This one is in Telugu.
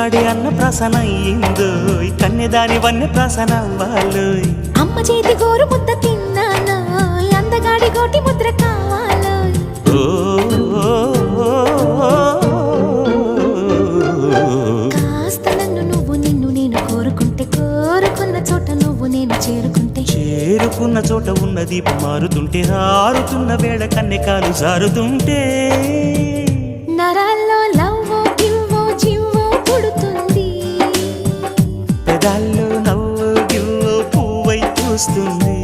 అందగాడి అన్న ప్రసన అయ్యిందో కన్యదాని వన్నె ప్రసన అవ్వాలో అమ్మ చేతి గోరు ముద్ద తిన్నాను అందగాడి గోటి ముద్ర కావాలో కాస్త నన్ను నువ్వు నిన్ను నేను కోరుకుంటే కోరుకున్న చోట నువ్వు నేను చేరుకుంటే చేరుకున్న చోట ఉన్న దీపం మారుతుంటే ఆరుతున్న వేళ కన్నెకాలు జారుతుంటే నరాల్లో లవ్వో గివ్వో జివ్వో పుడుతుంది పెదాల్లో నవ్వు గివ్వు పువ్వై పూస్తుంది